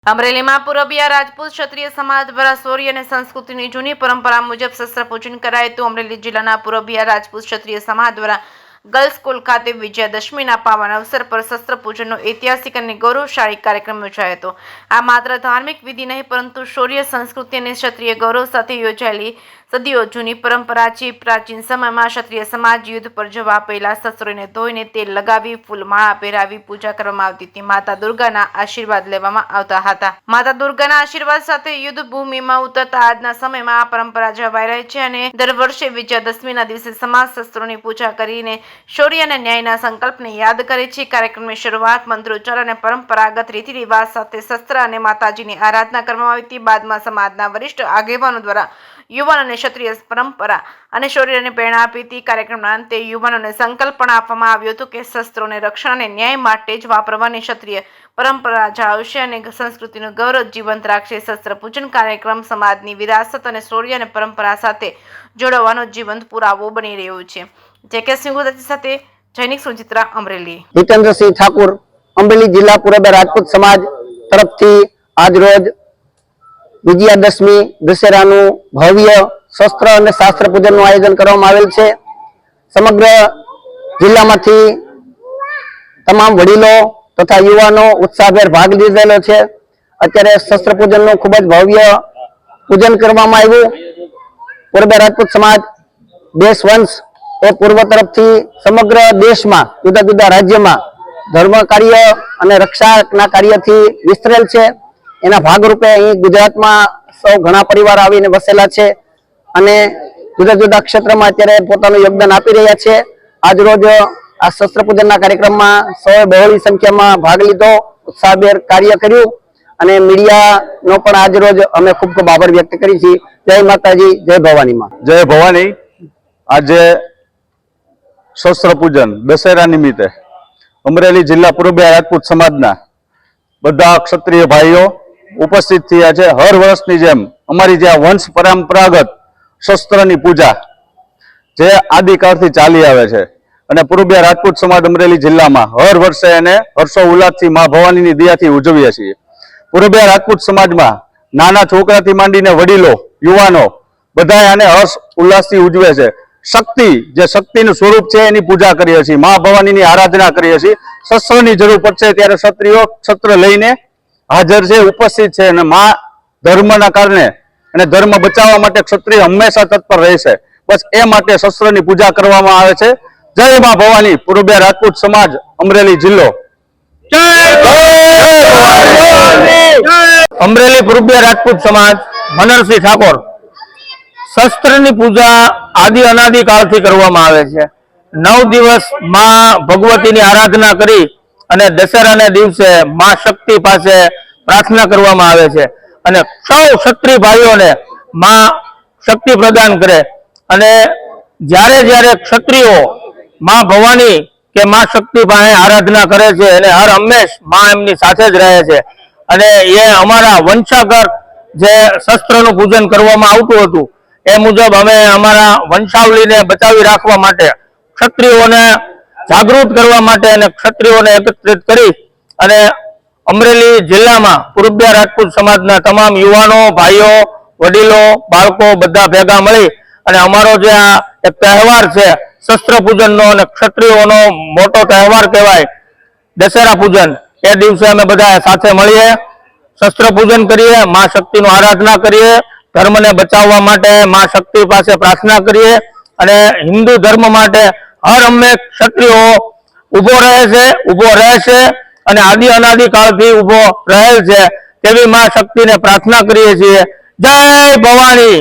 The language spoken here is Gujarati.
અમરેલીમાં પુરબિયા રાજપૂત ક્ષત્રિય સમાજ દ્વારા શૌર્ય અને સંસ્કૃતિની જૂની પરંપરા મુજબ શસ્ત્ર પૂજન કરાયું હતું। અમરેલી જિલ્લાના પુરબિયા રાજપૂત ક્ષત્રિય સમાજ દ્વારા ગર્લ્સ સ્કૂલ ખાતે વિજયાદશમીના પાવન અવસર પર શસ્ત્ર પૂજનનો ઐતિહાસિક અને ગૌરવશાળી કાર્યક્રમ યોજાયો હતો। આ માત્ર ધાર્મિક વિધિ નહીં પરંતુ શૌર્ય, સંસ્કૃતિ અને ક્ષત્રિય ગૌરવ સાથે યોજાયેલી સદીઓ જૂની પરંપરા છે। પ્રાચીન સમયમાં ક્ષત્રિય સમાજ યુદ્ધ પર જવા પહેલા શસ્ત્રોને ધોઈને તેલ લગાવી ફૂલમાળા પહેરાવી પૂજા કરવામાં આવતી હતી। માતા દુર્ગાના આશીર્વાદ લેવામાં આવતા હતા। માતા દુર્ગાના આશીર્વાદ સાથે યુદ્ધ ભૂમિમાં ઉતરતા આજના સમયમાં આ પરંપરા જળવાઈ રહી છે અને દર વર્ષે વિજયાદશમીના દિવસે સમાજ શસ્ત્રોની પૂજા કરીને શૌર્ય અને ન્યાયના સંકલ્પને યાદ કરે છે। કાર્યક્રમની શરૂઆત મંત્રોચ્ચાર અને પરંપરાગત રીતિ રિવાજ સાથે શસ્ત્ર અને માતાજીની આરાધના કરવામાં આવી હતી। બાદમાં સમાજના વરિષ્ઠ આગેવાનો દ્વારા યુવાનોને ક્ષત્રિય પરંપરા અને શૌર્યને પ્રેરણા આપી હતી। કાર્યક્રમના અંતે યુવાનોને સંકલ્પ પણ આપવામાં આવ્યો હતો કે શસ્ત્રોને રક્ષણ અને ન્યાય માટે જ વાપરવાની ક્ષત્રિય પરંપરા જાળવશે અને સંસ્કૃતિનું ગૌરવ જીવંત રાખશે। શસ્ત્ર પૂજન કાર્યક્રમ સમાજની વિરાસત અને શૌર્ય અને પરંપરા સાથે જોડવાનો જીવંત પુરાવો બની રહ્યો છે। જેકે સિંહ ગુજરાતી સાથે જૈનિક સુચિત્રા અમરેલી। જીતેન્દ્રસિંહ ઠાकुर અમરેલી જિલ્લા પુરબિયા રાજપૂત સમાજ તરફથી આજ રોજ વિજયાદશમી દશેરાનું ભવ્ય શસ્ત્ર અને શાસ્ત્ર પૂજનનું આયોજન કરવામાં આવેલ છે। સમગ્ર જિલ્લામાંથી તમામ વડીલો તથા યુવાનો ઉત્સાહભેર ભાગ લીધેલો છે। અત્યારે શસ્ત્ર પૂજનનું ખૂબ જ ભવ્ય પૂજન કરવામાં આવ્યું। પુરબિયા રાજપૂત સમાજ દેશ વંશ એ પૂર્વ તરફથી સમગ્ર દેશમાં જુદા જુદા રાજ્યમાં ધર્મ કાર્ય અને રક્ષાના કાર્યથી વિસ્તરેલ છે। એના ભાગરૂપે અહીં ગુજરાતમાં સૌ ઘણા પરિવાર આવીને વસેલા છે અને જુદા જુદા ક્ષેત્રમાં અત્યારે પોતાનું યોગદાન આપી રહ્યા છે। આજ રોજ આ શસ્ત્ર પૂજનના કાર્યક્રમમાં સૌએ બહોળી સંખ્યામાં ભાગ લીધો, ઉત્સાહભેર કાર્ય કર્યું અને મીડિયાનો પણ આજ રોજ અમે ખૂબ ખૂબ આભાર વ્યક્ત કરી છીએ। જય માતાજી, જય ભવાનીમાં। જય ભવાની। આજે શસ્ત્ર પૂજન દશેરા નિમિત્તે અમરેલી જિલ્લા પુરબિયા રાજપૂત સમાજના બધા ક્ષત્રિય ભાઈઓ ઉપસ્થિત થયા છે। હર વર્ષની જેમ અમારી જે વંશ પરંપરાગત શસ્ત્રની પૂજા જે આદિકાળથી ચાલી આવે છે અને પુરબિયા રાજપૂત સમાજ અમરેલી જિલ્લામાં હર વર્ષે એને હર્ષો ઉલ્લાસથી મા ભવાનીની દયાથી ઉજવીએ છીએ। પુરબિયા રાજપૂત સમાજમાં નાના છોકરાથી માંડીને વડીલો, યુવાનો બધા આને હર્ષ ઉલ્લાસથી ઉજવે છે। શક્તિ જે શક્તિનું સ્વરૂપ છે એની પૂજા કરીએ છીએ, મા ભવાનીની આરાધના કરીએ છીએ। શસ્ત્રની જરૂર પડશે ત્યારે ક્ષત્રિયો શસ્ત્ર લઈને હાજર છે, ઉપસ્થિત છે અને મા ધર્મના કારણે અને ધર્મ બચાવવા માટે ક્ષત્રિય હંમેશા તત્પર રહેશે। બસ એ માટે શસ્ત્રની પૂજા કરવામાં આવે છે। જય મા ભવાની। પુરબિયા રાજપૂત સમાજ અમરેલી જિલ્લો। અમરેલી પુરબિયા રાજપૂત સમાજ મનરસિંહ ઠાકોર શસ્ત્રની પૂજા આદિ અનાદિ કાળથી કરવામાં આવે છે। 9 દિવસ માં ભગવતીની આરાધના કરી અને દશેરાના દિવસે માં શક્તિ પાસે પ્રાર્થના કરવામાં આવે છે અને સૌ ક્ષત્રિય ભાઈઓને માં શક્તિ પ્રદાન કરે અને જ્યારે જ્યારે ક્ષત્રિયો માં ભવાની કે માં શક્તિ પાસે આરાધના કરે છે અને હર હંમેશ માં એમની સાથે જ રહે છે અને એ અમારા વંશાગત જે શસ્ત્રનું પૂજન કરવામાં આવતું હતું એ મુજબ અમે અમારા વંશાવલીને બચાવી રાખવા માટે ક્ષત્રિયોને જાગૃત કરવા માટે અને ક્ષત્રિયોને એકત્રિત કરી અને અમરેલી જિલ્લામાં પુરબિયા રાજપૂત સમાજના તમામ યુવાનો, ભાઈઓ, વડીલો, બાળકો બધા ભેગા મળી અને અમારો જે આ એક તહેવાર છે શસ્ત્ર પૂજનનો અને ક્ષત્રિયોનો મોટો તહેવાર કહેવાય દશેરા પૂજન, એ દિવસે અમે બધા સાથે મળીએ, શસ્ત્ર પૂજન કરીએ, મા શક્તિનું આરાધના કરીએ, ધર્મને બચાવવા માટે મા શક્તિ પાસે પ્રાર્થના કરીએ અને હિન્દુ ધર્મ માટે હર હંમેશ ક્ષત્રિયો ઊભો રહેશે અને આદિ અનાદિ કાળથી ઊભો રહેલ છે તેવી મા શક્તિને પ્રાર્થના કરીએ છીએ। જય ભવાની।